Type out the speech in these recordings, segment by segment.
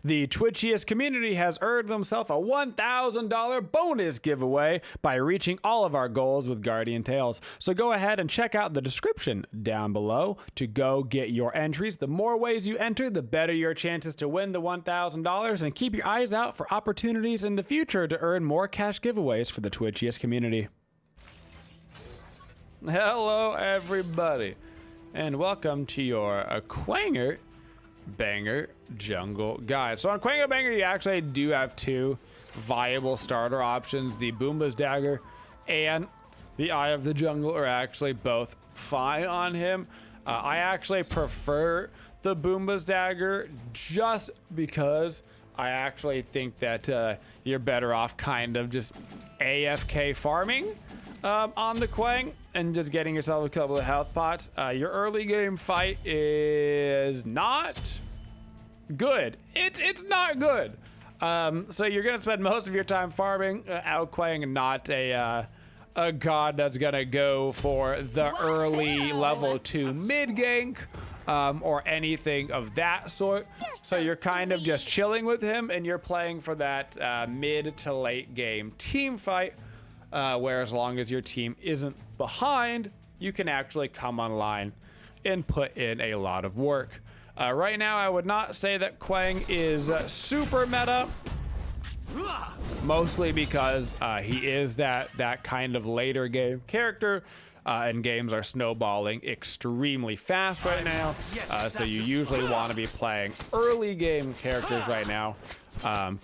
The Twitchiest community has earned themselves a $1,000 bonus giveaway by reaching all of our goals with Guardian Tales. So go ahead and check out the description down below to go get your entries. The more ways you enter, the better your chances to win the $1,000, and keep your eyes out for opportunities in the future to earn more cash giveaways for the Twitchiest community. Hello everybody, and welcome to your Quanger Banger Jungle Guide. So on Quanger Banger, you actually do have two viable starter options. The Boomba's Dagger and the Eye of the Jungle are actually both fine on him. I actually prefer the Boomba's Dagger just because I actually think that you're better off kind of just AFK farming on the Kuang and just getting yourself a couple of health pots. Your early game fight is not good. It's not good. So you're gonna spend most of your time farming out Kuang, not a god that's gonna go for the early level 2 mid gank or anything of that sort. So you're kind of just chilling with him, and you're playing for that mid to late game team fight. Where as long as your team isn't behind, you can actually come online and put in a lot of work. Right now, I would not say that Kuang is super meta, mostly because he is that kind of later game character, and games are snowballing extremely fast right now. So you usually want to be playing early game characters right now.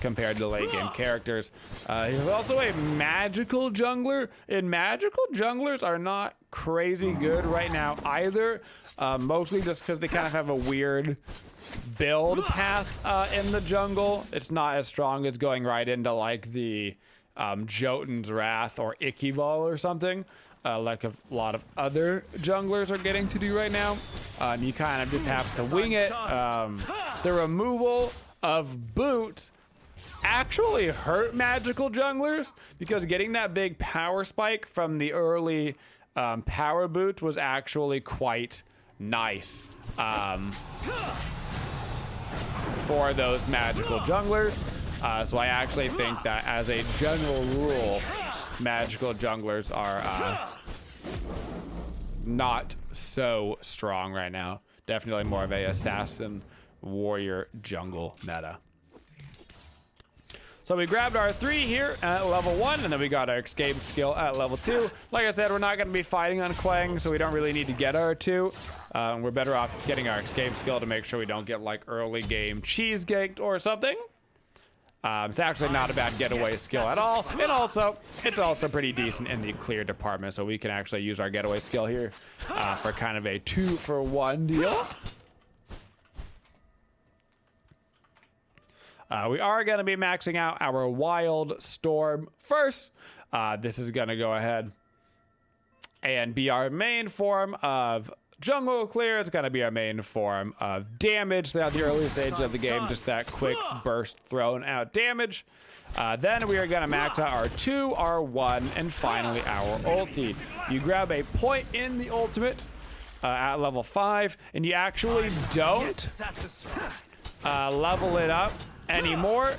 Compared to late game characters. He's also a magical jungler, and magical junglers are not crazy good right now either, mostly just because they kind of have a weird build path in the jungle. It's not as strong as going right into like the Jotun's Wrath or Ichiball or something, like a lot of other junglers are getting to do right now. You kind of just have to wing it. The removal of boots actually hurt magical junglers, because getting that big power spike from the early power boot was actually quite nice for those magical junglers. So I actually think that as a general rule, magical junglers are not so strong right now. Definitely more of a assassin warrior jungle meta. So we grabbed our 3 here at level 1, and then we got our escape skill at level 2. Like I said, we're not going to be fighting on Kuang, so we don't really need to get our 2. We're better off just getting our escape skill to make sure we don't get like early game cheese ganked or something. It's actually not a bad getaway skill at all, and also it's also pretty decent in the clear department, so we can actually use our getaway skill here for kind of a 2-for-1 deal. We are going to be maxing out our Wild Storm first. This is going to go ahead and be our main form of jungle clear. It's going to be our main form of damage throughout the early stage of the game. Just that quick burst thrown out damage. Then we are going to max out our 2, our 1, and finally our ulti. You grab a point in the ultimate at level 5, and you actually don't level it up anymore.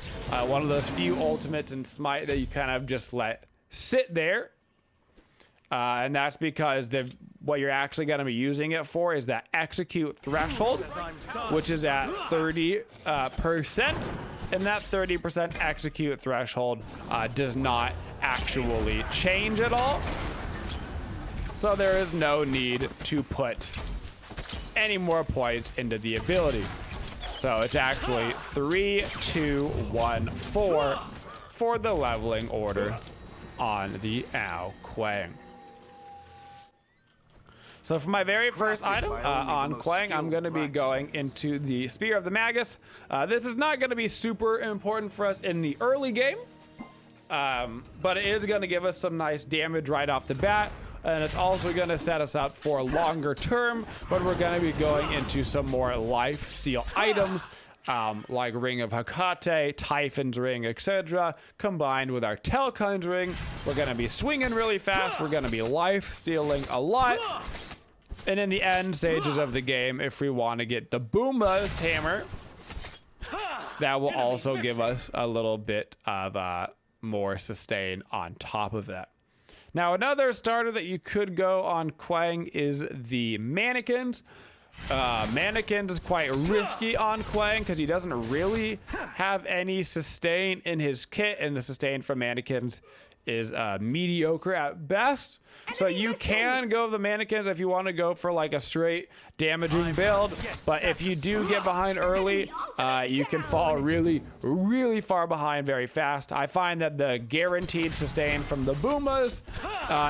One of those few ultimates in Smite that you kind of just let sit there, and that's because what you're actually going to be using it for is that execute threshold, which is at 30%, and that 30% execute threshold does not actually change at all, so there is no need to put any more points into the ability. So it's actually 3, 2, 1, 4 for the leveling order on the Kuang. So for my very first item on Kuang, I'm going to be going into the Spear of the Magus. This is not going to be super important for us in the early game, but it is going to give us some nice damage right off the bat. And it's also going to set us up for a longer term, but we're going to be going into some more life steal items, like Ring of Hecate, Typhon's Ring, etc. Combined with our Telkind's Ring, we're going to be swinging really fast. We're going to be life stealing a lot. And in the end stages of the game, if we want to get the Boomba's hammer, that will also give us a little bit of more sustain on top of that. Now, another starter that you could go on Kuang is the mannequins. Mannequins is quite risky on Kuang because he doesn't really have any sustain in his kit, and the sustain from mannequins is mediocre at best. So you can go the mannequins if you want to go for like a straight damaging build, but if you do get behind early, you can fall really far behind very fast. I find that the guaranteed sustain from the Boombas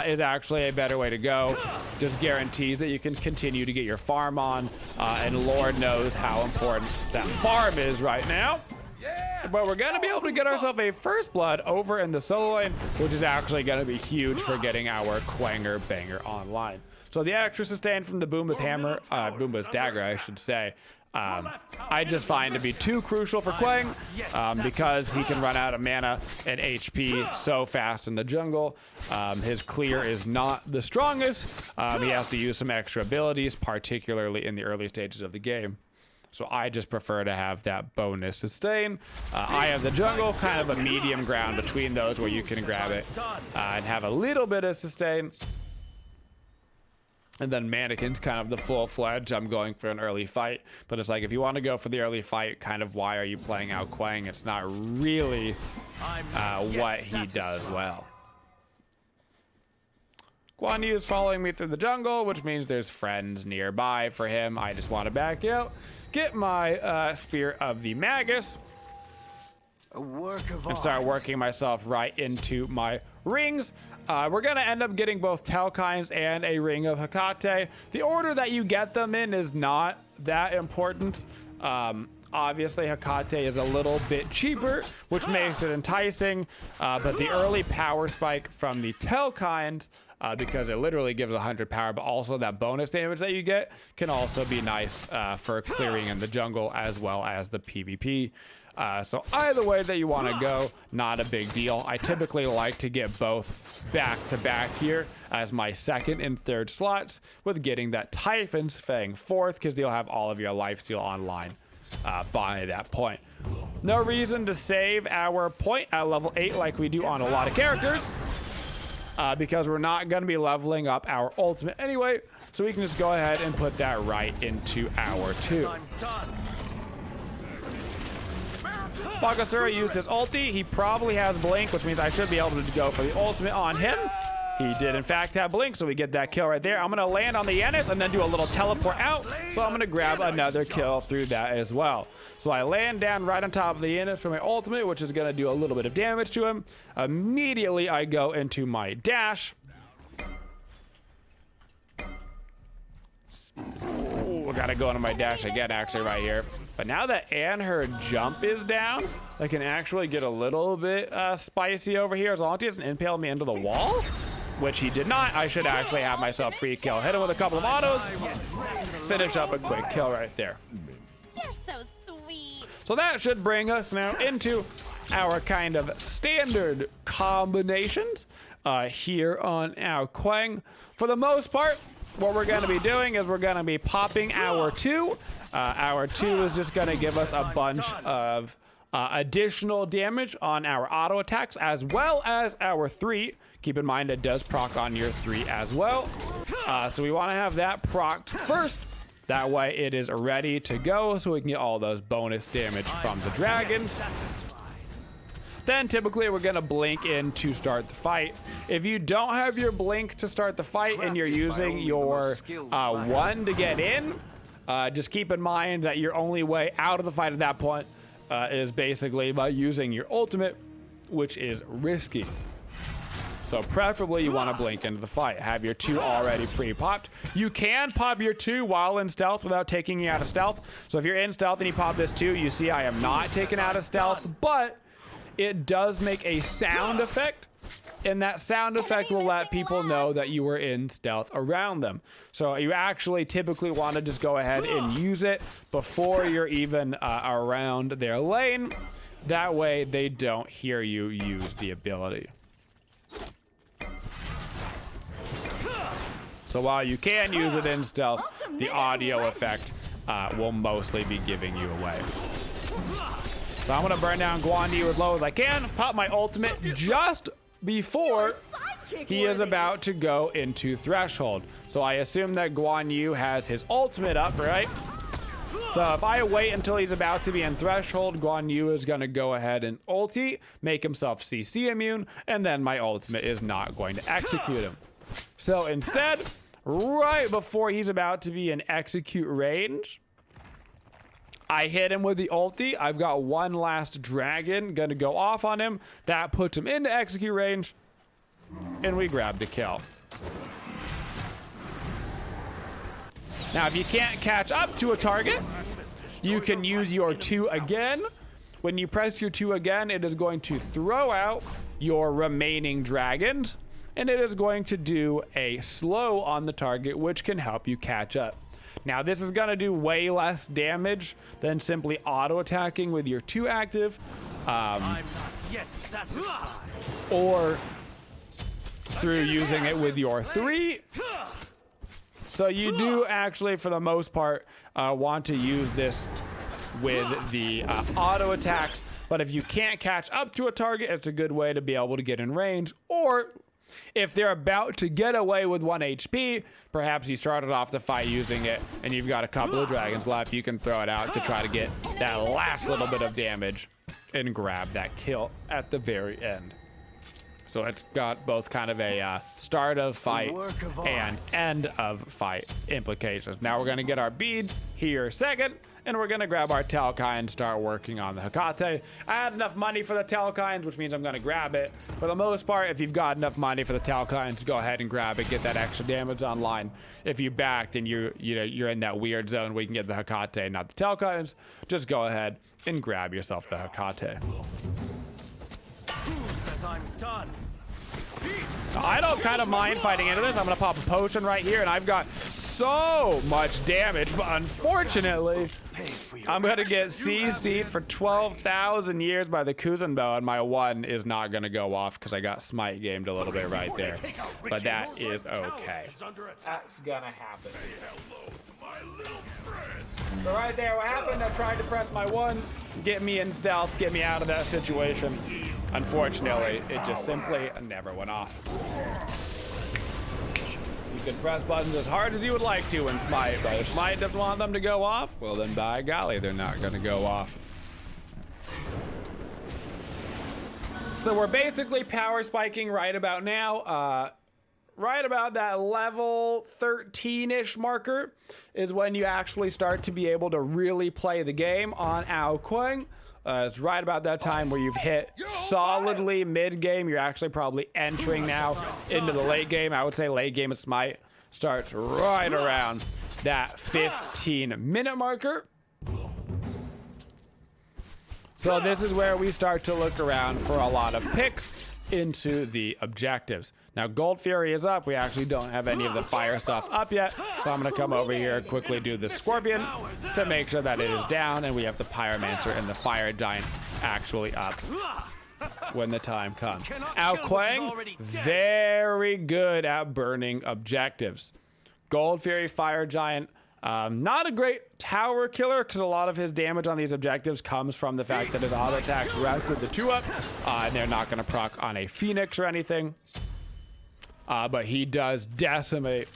is actually a better way to go. Just guarantees that you can continue to get your farm on, and Lord knows how important that farm is right now. But we're going to be able to get ourselves a first blood over in the solo lane, which is actually going to be huge for getting our Quanger Banger online. So the extra sustain from the Boomba's hammer, Boomba's dagger, I should say, I just find to be too crucial for Kuang, because he can run out of mana and HP so fast in the jungle. His clear is not the strongest. He has to use some extra abilities, particularly in the early stages of the game. So I just prefer to have that bonus sustain. I have the jungle, kind of a medium ground between those where you can grab it and have a little bit of sustain. And then mannequins, kind of the full-fledged, I'm going for an early fight. But it's like, if you want to go for the early fight, kind of why are you playing out Kuang? It's not really what he does well. Guan Yu is following me through the jungle, which means there's friends nearby for him. I just want to back out, get my Spear of the Magus, and start working myself right into my rings. We're going to end up getting both Telkines and a Ring of Hecate. The order that you get them in is not that important. Obviously, Hecate is a little bit cheaper, which makes it enticing, but the early power spike from the Telkines, because it literally gives 100 power, but also that bonus damage that you get can also be nice for clearing in the jungle as well as the PvP. So either way that you want to go, not a big deal. I typically like to get both back to back here as my second and third slots, with getting that Typhon's Fang fourth, because you'll have all of your lifesteal online by that point. No reason to save our point at level 8 like we do on a lot of characters, because we're not going to be leveling up our ultimate anyway, so we can just go ahead and put that right into our 2. Bakasura used his ulti. He probably has Blink, which means I should be able to go for the ultimate on him. He did, in fact, have Blink, so we get that kill right there. I'm going to land on the Yanis and then do a little teleport out, so I'm going to grab another kill through that as well. So I land down right on top of the Yanis for my ultimate, which is going to do a little bit of damage to him. Immediately, I go into my dash. Ooh, I got to go into my dash again, actually, right here. But now that her jump is down, I can actually get a little bit spicy over here, as long as he doesn't impale me into the wall, which he did not. I should actually have myself free kill. Hit him with a couple of autos, finish up a quick kill right there. You're so sweet. So that should bring us now into our kind of standard combinations here on our Kuang. For the most part, what we're going to be doing is we're going to be popping our 2. Our 2 is just going to give us a bunch of additional damage on our auto attacks, as well as our 3. Keep in mind it does proc on your 3 as well. So we want to have that procced first. That way it is ready to go, so we can get all those bonus damage from the dragons. Then typically we're going to blink in to start the fight. If you don't have your blink to start the fight and you're using your 1 to get in, just keep in mind that your only way out of the fight at that point is basically by using your ultimate, which is risky. So preferably you want to blink into the fight. Have your 2 already pre-popped. You can pop your 2 while in stealth without taking you out of stealth. So if you're in stealth and you pop this 2, you see I am not taken out of stealth, but it does make a sound effect, and that sound effect will let people know that you were in stealth around them. So you actually typically want to just go ahead and use it before you're even around their lane. That way they don't hear you use the ability. So while you can use it in stealth, the audio effect will mostly be giving you away. So I'm gonna burn down Guan Yu as low as I can, pop my ultimate just before he is about to go into Threshold. So I assume that Guan Yu has his ultimate up, right? So if I wait until he's about to be in Threshold, Guan Yu is gonna go ahead and ulti, make himself CC immune, and then my ultimate is not going to execute him. So instead, right before he's about to be in execute range, I hit him with the ulti. I've got one last dragon gonna go off on him. That puts him into execute range, and we grab the kill. Now, if you can't catch up to a target, you can use your 2 again. When you press your 2 again, it is going to throw out your remaining dragons, and it is going to do a slow on the target, which can help you catch up. Now, this is gonna do way less damage than simply auto-attacking with your 2 active, or through using it with your 3. So you do actually, for the most part, want to use this with the auto attacks, but if you can't catch up to a target, it's a good way to be able to get in range. Or if they're about to get away with 1 HP, perhaps you started off the fight using it and you've got a couple of dragons left, you can throw it out to try to get that last little bit of damage and grab that kill at the very end. So it's got both kind of a start of fight and end of fight implications. Now we're gonna get our beads here second, and we're gonna grab our Telkai and start working on the Hecate. I had enough money for the Telkai, which means I'm gonna grab it. For the most part, if you've got enough money for the Telkai, go ahead and grab it, get that extra damage online. If you backed and you're in that weird zone where you can get the Hecate, not the Telkai, just go ahead and grab yourself the Hecate. I'm done. I don't kind of mind fighting into this. I'm gonna pop a potion right here, and I've got so much damage, but unfortunately, I'm gonna get CC'd for 12,000 years by the Kuzenbo, and my 1 is not gonna go off because I got smite gamed a little bit right there. But that is okay. That's gonna happen. So right there, what happened? I tried to press my 1, get me in stealth, get me out of that situation. Unfortunately, it just simply never went off. You can press buttons as hard as you would like to in Smite, but if Smite doesn't want them to go off, well then by golly, they're not gonna go off. So we're basically power spiking right about now. Right about that level 13-ish marker is when you actually start to be able to really play the game on Kuang. It's right about that time where you've hit solidly mid-game. You're actually probably entering now into the late game. I would say late game of Smite starts right around that 15-minute marker. So this is where we start to look around for a lot of picks into the objectives. Now Gold Fury is up. We actually don't have any of the fire stuff up yet, so I'm gonna come over here and quickly do the Scorpion to make sure that it is down, and we have the Pyromancer and the Fire Giant actually up when the time comes. Kuang, very good at burning objectives. Gold Fury, Fire Giant, not a great tower killer because a lot of his damage on these objectives comes from the fact that his auto attacks wreck with the 2-up, and they're not going to proc on a Phoenix or anything. But he does decimate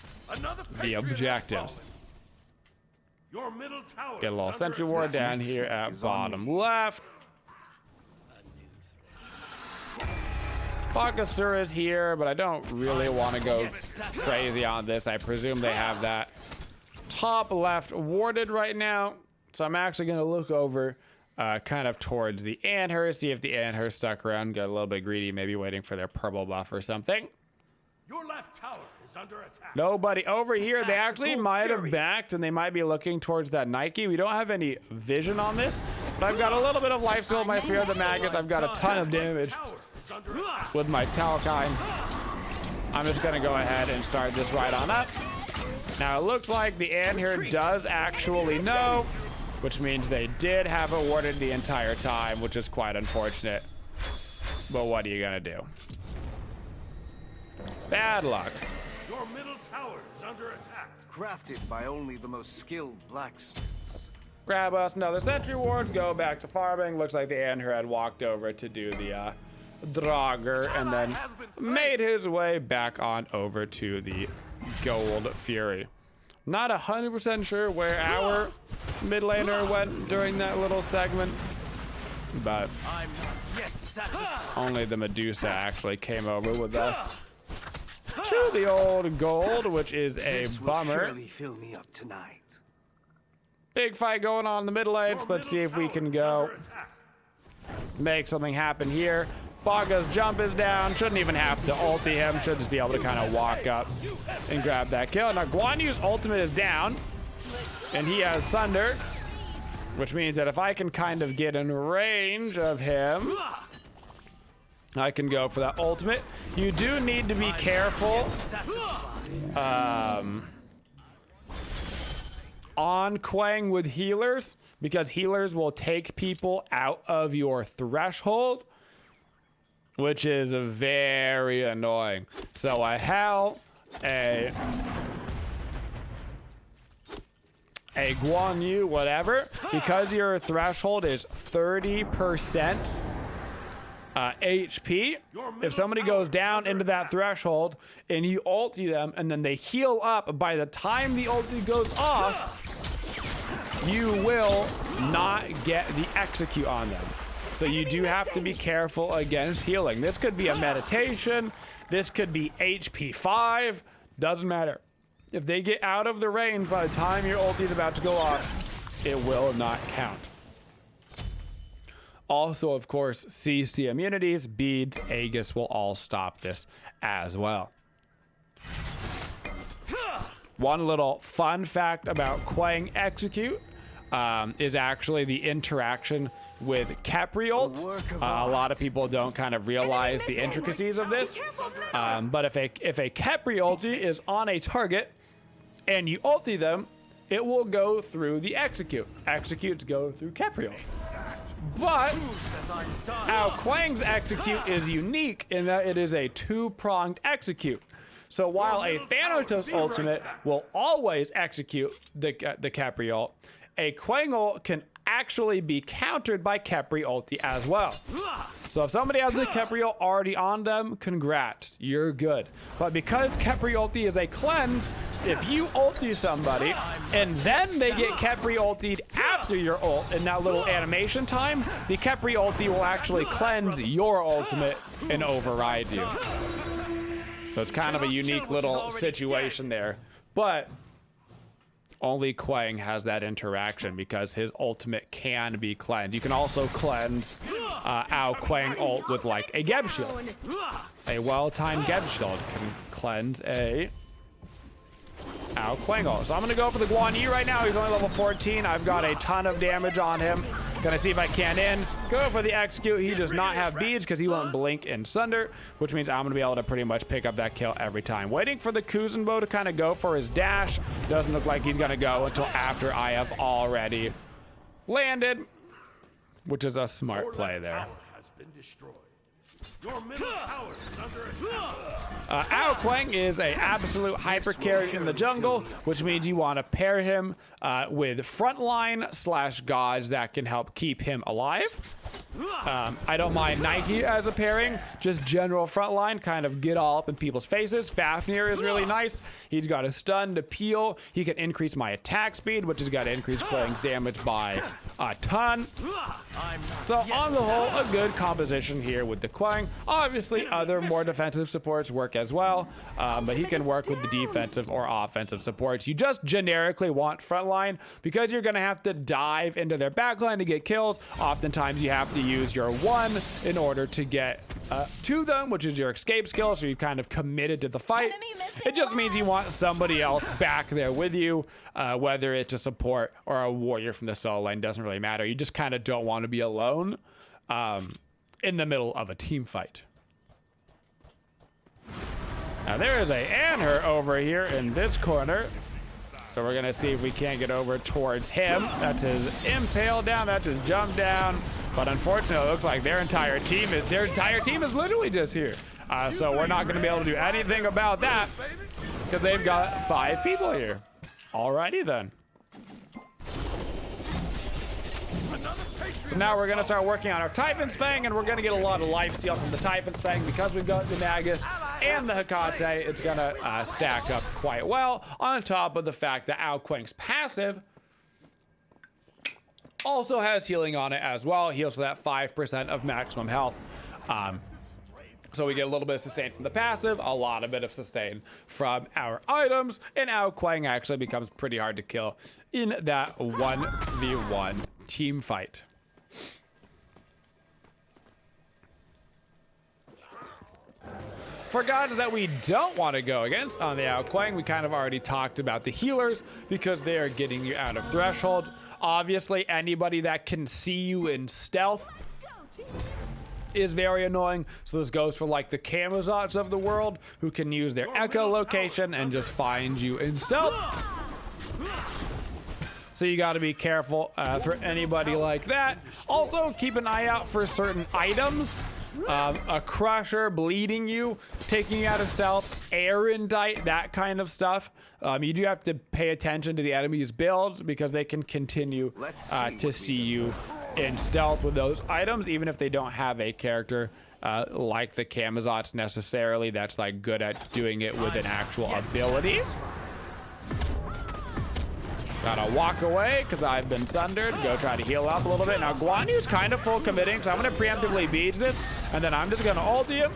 the objectives. Get a little Sentry Ward down here at bottom left. Bakasura is here, but I don't really want to go crazy on this. I presume they have that top left warded right now. So I'm actually going to look over kind of towards the Anthur, see if the Anthur stuck around, got a little bit greedy, maybe waiting for their purple buff or something. Your left tower is under attack. Nobody over here. They actually might have backed, and they might be looking towards that Nike. We don't have any vision on this, but I've got a little bit of life still in my Spear of the Magus. I've got a ton of damage with my Talakines. I'm just gonna go ahead and start this right on up. Now it looks like the Anthur does actually know, which means they did have it warded the entire time, which is quite unfortunate. But what are you gonna do? Bad luck. Your middle tower is under attack. Crafted by only the most skilled blacksmiths. Grab us another sentry ward, go back to farming. Looks like the Anher had walked over to do the Draugr and then made his way back on over to the Gold Fury. Not 100% sure where our mid laner went during that little segment, but I'm not yet satisfied. only the Medusa actually came over with us to the old gold, which is a This will bummer. surely fill me up tonight. Big fight going on in the middle lanes. Let's see if we can go make something happen here. Baga's jump is down. Shouldn't even have to ulti him. Should just be able to kind of walk up and grab that kill. Now Guan Yu's ultimate is down, and he has Sunder, which means that if I can kind of get in range of him, I can go for that ultimate. You do need to be careful on Kuang with healers, because healers will take people out of your threshold, which is very annoying. So I have a Guan Yu, whatever, because your threshold is 30% HP. If somebody goes down into that threshold and you ulti them and then they heal up, by the time the ulti goes off, you will not get the execute on them. So you do have to be careful against healing. This could be a meditation. This could be HP 5. Doesn't matter. If they get out of the range by the time your ulti is about to go off, it will not count. Also, of course, CC immunities, beads, Aegis will all stop this as well. One little fun fact about Kuang Execute is actually the interaction with Capriult. A lot of people don't kind of realize the intricacies of this. But if a Capri ulti is on a target and you ulti them, it will go through the execute. Executes go through Capriult. But our Kuang's execute is unique in that it is a two-pronged execute. So while a Thanatos ultimate will always execute the Capri ult, a Kuang ult can actually be countered by Capri ulti as well. So if somebody has the Capri ult already on them, congrats, you're good. But because Capri ulti is a cleanse, if you ulti somebody and then they get Capri ultied after your ult in that little animation time, the Capri ulti will actually cleanse your ultimate and override you. So it's kind of a unique little situation there. But only Kuang has that interaction because his ultimate can be cleansed. You can also cleanse our Kuang ult with like a Geb shield. A well-timed Geb shield can cleanse a our Kuang ult. So I'm gonna go for the Guan Yu right now. He's only level 14. I've got a ton of damage on him. Gonna see if I can go for the execute. He does not have beads because he won't blink and sunder, which means I'm gonna be able to pretty much pick up that kill every time. Waiting for the Kuzenbo to kind of go for his dash. Doesn't look like he's gonna go until after I have already landed, which is a smart play there. Has been destroyed. Your middle tower is under attack. Ao Kuang is a absolute hyper carry in the jungle, which means you want to pair him with frontline / gods that can help keep him alive. I don't mind Nike as a pairing, just general frontline, kind of get all up in people's faces. Fafnir is really nice. He's got a stun to peel. He can increase my attack speed, which has got to increase Kuang's damage by a ton. So on the whole, a good composition here with the Kuang. Obviously, other more defensive supports work as well, but he can work with the defensive or offensive supports. You just generically want frontline because you're going to have to dive into their backline to get kills. Oftentimes, you have to use your one in order to get to them, which is your escape skill, so you've kind of committed to the fight. It just means you want somebody else back there with you, whether it's a support or a warrior from the solo lane, doesn't really matter. You just kind of don't want to be alone in the middle of a team fight. Now there is a Anher over here in this corner. So we're gonna see if we can't get over towards him. That's his impale down, that's his jump down. But unfortunately, it looks like their entire team is literally just here. So we're not gonna be able to do anything about that. because they've got 5 people here. Alrighty then. So now we're gonna start working on our Typhon's Fang, and we're gonna get a lot of life steal from the Typhon's Fang because we've got the Nagus and the Hecate. It's gonna stack up quite well, on top of the fact that Ao Kuang's passive also has healing on it as well. Heals for that 5% of maximum health. So we get a little bit of sustain from the passive, a lot of bit of sustain from our items, and Ao Kuang actually becomes pretty hard to kill in that 1v1 team fight. For gods that we don't want to go against on the Ao Kuang, we kind of already talked about the healers because they are getting you out of threshold. Obviously, anybody that can see you in stealth is very annoying. So this goes for like the Camazots of the world who can use their echolocation and just find you in stealth. So you got to be careful for anybody like that. Also, keep an eye out for certain items. A crusher bleeding you, taking you out of stealth, erendite, that kind of stuff. You do have to pay attention to the enemy's builds because they can continue to see you in stealth with those items, even if they don't have a character like the Camazots necessarily that's like good at doing it with an actual ability. Gotta walk away because I've been sundered. Go try to heal up a little bit. Now Guan Yu's kind of full committing, so I'm gonna preemptively beach this, and then I'm just gonna ult him.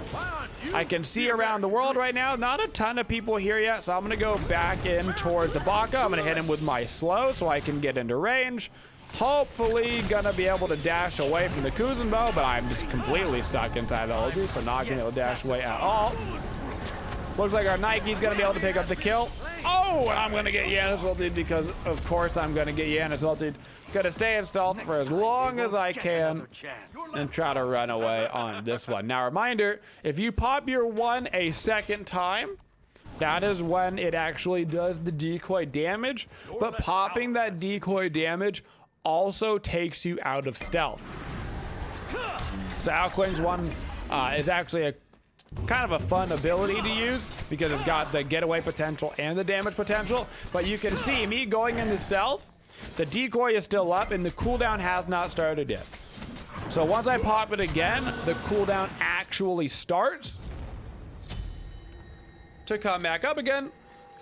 I can see around the world right now. Not a ton of people here yet, so I'm gonna go back in towards the Baka. I'm gonna hit him with my slow so I can get into range. Hopefully gonna be able to dash away from the Kuzenbo, but I'm just completely stuck inside the ulti, so not gonna be able to dash away at all. Looks like our Nike's gonna be able to pick up the kill. Oh, and I'm gonna get Yanis ulted because of course I'm gonna get Yanis ulted. Gonna stay in stealth for as long as I can and try to run away on this one. Now reminder, if you pop your one a second time, that is when it actually does the decoy damage, but popping that decoy damage also takes you out of stealth. So Ao Kuang's one is actually a kind of a fun ability to use because it's got the getaway potential and the damage potential, but you can see me going into stealth, the decoy is still up and the cooldown has not started yet. So once I pop it again, the cooldown actually starts to come back up again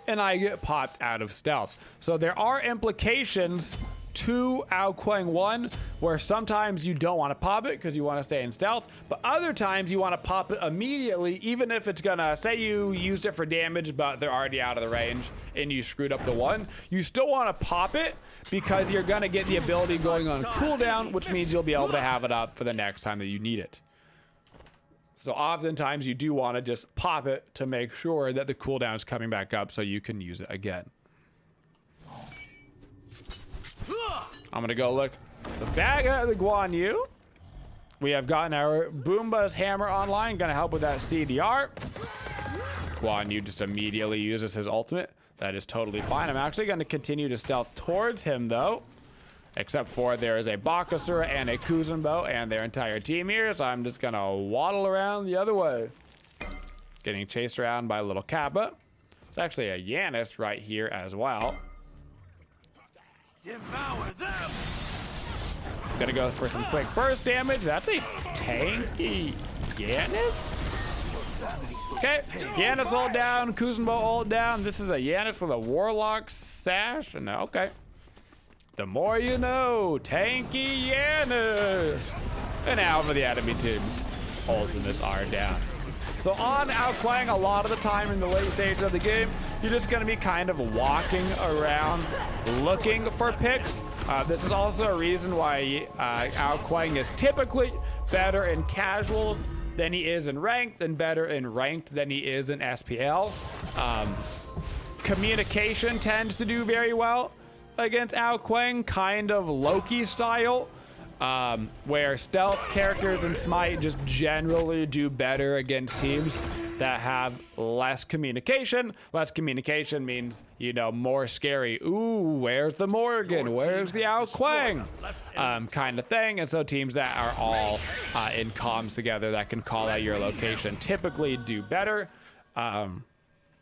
and I get popped out of stealth. So there are implications to Ao Kuang 1 where sometimes you don't want to pop it because you want to stay in stealth, but other times you want to pop it immediately, even if it's gonna say you used it for damage but they're already out of the range and you screwed up the one, you still want to pop it because you're gonna get the ability going on cooldown, which means you'll be able to have it up for the next time that you need it. So oftentimes you do want to just pop it to make sure that the cooldown is coming back up so you can use it again. I'm gonna go look the bag of the Guan Yu. We have gotten our Boomba's hammer online, gonna help with that CDR. Guan Yu just immediately uses his ultimate. That is totally fine. I'm actually gonna continue to stealth towards him though, except for there is a Bakasura and a Kuzenbo and their entire team here, so I'm just gonna waddle around the other way. Getting chased around by a little Kappa. It's actually a Yanis right here as well. Devour them. Gonna go for some quick burst damage. That's a tanky Yanis. Okay, Yanis ult down, Kuzenbo ult down. This is a Yanis with a Warlock sash. And okay. The more you know, tanky Yanis. And now for the enemy team's ultimates are down. So on Ao Kuang, a lot of the time in the late stage of the game, you're just going to be kind of walking around looking for picks. This is also a reason why Ao Kuang is typically better in casuals than he is in ranked, and better in ranked than he is in SPL. Communication tends to do very well against Ao Kuang, kind of Loki style. Where stealth characters in Smite just generally do better against teams that have less communication. Less communication means, you know, more scary. Ooh, where's the Morgan? Where's the Ao Kuang? Kind of thing. And so teams that are all in comms together that can call out your location typically do better.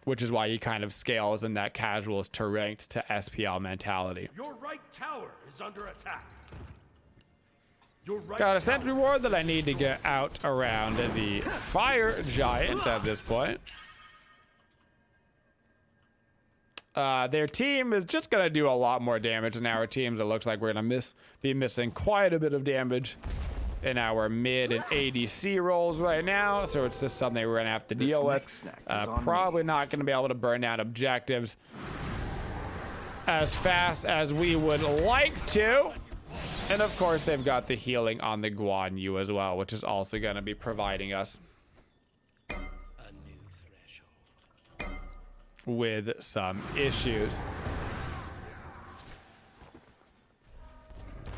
which is why he kind of scales in that casuals to ranked to SPL mentality. Your right tower is under attack. Your right Got a tower sentry ward that I need to get out around the fire giant at this point. Their team is just going to do a lot more damage than our teams. It looks like we're going to be missing quite a bit of damage in our mid and ADC roles right now. So it's just something we're going to have to deal with. Probably not going to be able to burn down objectives as fast as we would like to. And of course, they've got the healing on the Guan Yu as well, which is also going to be providing us with some issues.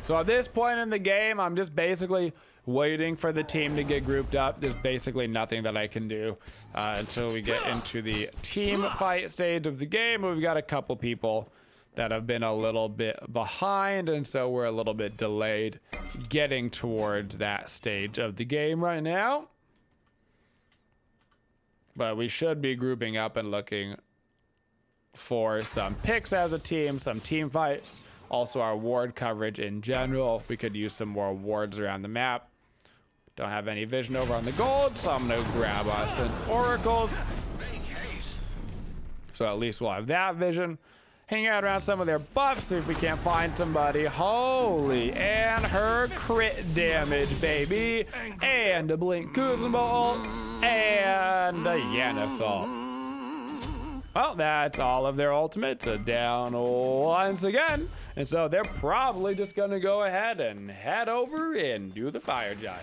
So at this point in the game, I'm just basically waiting for the team to get grouped up. There's basically nothing that I can do until we get into the team fight stage of the game. We've got a couple people that have been a little bit behind, and so we're a little bit delayed getting towards that stage of the game right now. But we should be grouping up and looking for some picks as a team, some team fights, also our ward coverage in general. We could use some more wards around the map. Don't have any vision over on the gold, so I'm gonna grab us an oracles. So at least we'll have that vision. Hang out around some of their buffs, see if we can't find somebody. Holy, and her crit damage, baby. And a blink Kuzma, and a Yana assault. Well, that's all of their ultimates down once again. And so they're probably just going to go ahead and head over and do the fire giant.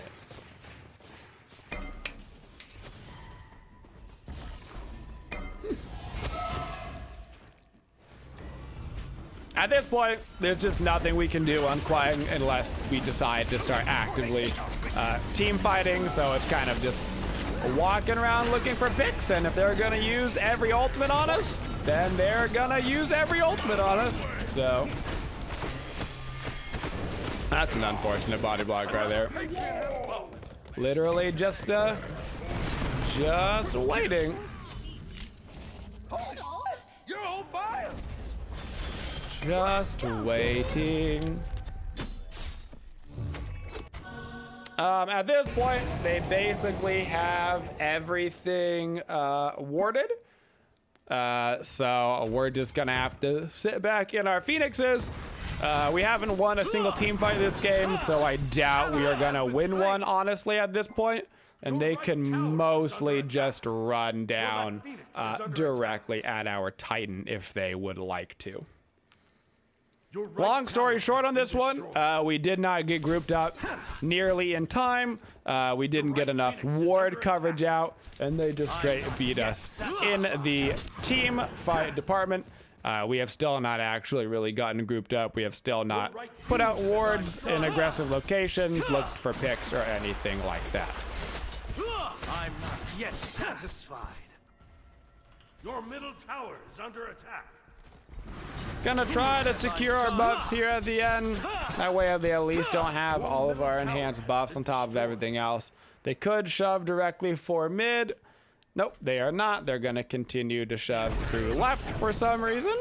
At this point, there's just nothing we can do on Kuang unless we decide to start actively team fighting. So it's kind of just walking around looking for picks, and if they're gonna use every ultimate on us, then they're gonna use every ultimate on us. So that's an unfortunate body block right there. Literally just waiting. You're on fire. Just waiting. At this point, they basically have everything warded. So we're just gonna have to sit back in our Phoenixes. We haven't won a single team fight this game, so I doubt we are gonna win one, honestly, at this point. And they can mostly just run down directly at our Titan if they would like to. Long story short on this one, we did not get grouped up nearly in time. We didn't get enough ward coverage out, and they just straight beat us in the team fight department. We have still not actually really gotten grouped up. We have still not put out wards in aggressive locations, looked for picks, or anything like that. I'm not yet satisfied. Your middle tower is under attack. Gonna try to secure our buffs here at the end. That way they at least don't have all of our enhanced buffs on top of everything else. They could shove directly for mid. Nope, they are not. They're gonna continue to shove through left for some reason.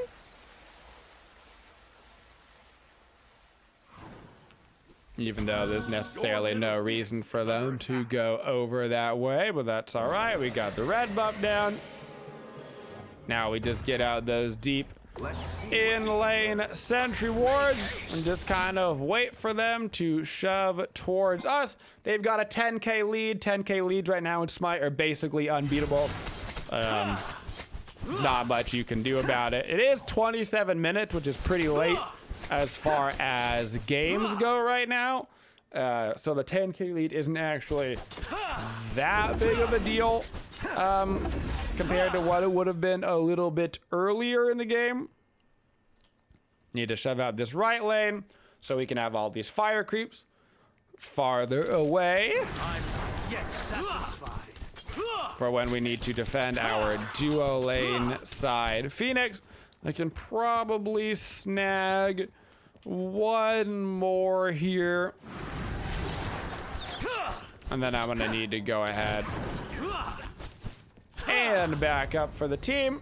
Even though there's necessarily no reason for them to go over that way, but that's all right. We got the red buff down. Now we just get out those deep in lane sentry wards and just kind of wait for them to shove towards us. They've got a 10k lead. 10k leads right now in Smite are basically unbeatable. Not much you can do about it. It is 27 minutes, which is pretty late as far as games go right now. So the 10k lead isn't actually that big of a deal compared to what it would have been a little bit earlier in the game. Need to shove out this right lane so we can have all these fire creeps farther away for when we need to defend our duo lane side Phoenix. I can probably snag one more here. And then I'm gonna need to go ahead and back up for the team.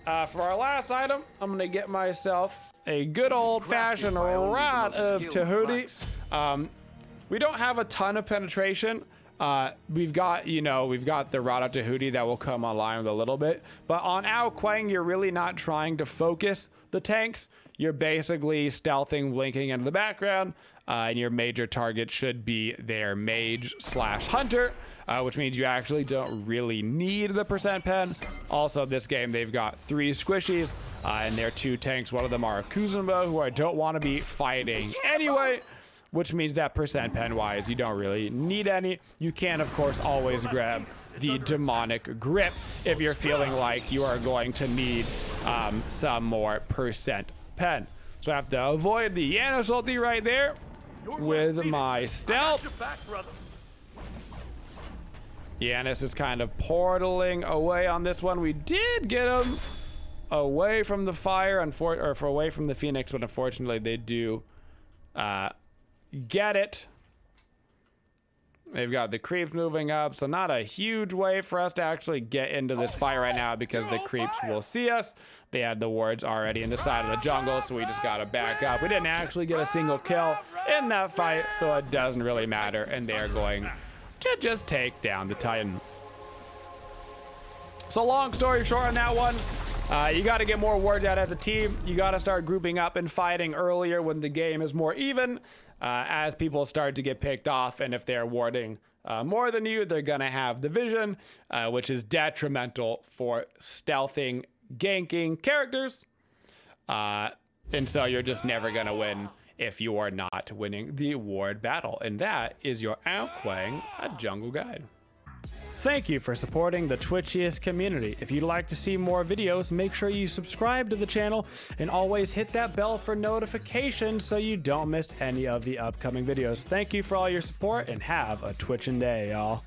For our last item, I'm gonna get myself a good old-fashioned rod of Tahuti. We don't have a ton of penetration. We've got the rod of Tahuti that will come online with a little bit. But on Ao Kuang, you're really not trying to focus the tanks. You're basically stealthing, blinking into the background, and your major target should be their mage/hunter, which means you actually don't really need the percent pen. Also, this game, they've got 3 squishies, and their 2 tanks. One of them are a Kuzumba, who I don't want to be fighting anyway, which means that percent pen wise, you don't really need any. You can, of course, always grab the demonic grip if you're feeling like you are going to need some more percent pen. So I have to avoid the Yanis ulti right there with my stealth. Yanis is kind of portaling away on this one. We did get him away from the fire, away from the Phoenix, but unfortunately they do get it. They've got the creeps moving up, so not a huge way for us to actually get into this fight right now because the creeps will see us. They had the wards already in the side of the jungle, so we just gotta back up. We didn't actually get a single kill in that fight, so it doesn't really matter, and they're going to just take down the Titan. So long story short on that one, you got to get more wards out as a team. You got to start grouping up and fighting earlier when the game is more even. As people start to get picked off, and if they're warding more than you, they're gonna have the vision, which is detrimental for stealthing, ganking characters. And so you're just never gonna win if you are not winning the ward battle. And that is your Ao Kuang, a jungle guide. Thank you for supporting the Twitchiest community. If you'd like to see more videos, make sure you subscribe to the channel and always hit that bell for notifications so you don't miss any of the upcoming videos. Thank you for all your support and have a Twitchin' day, y'all.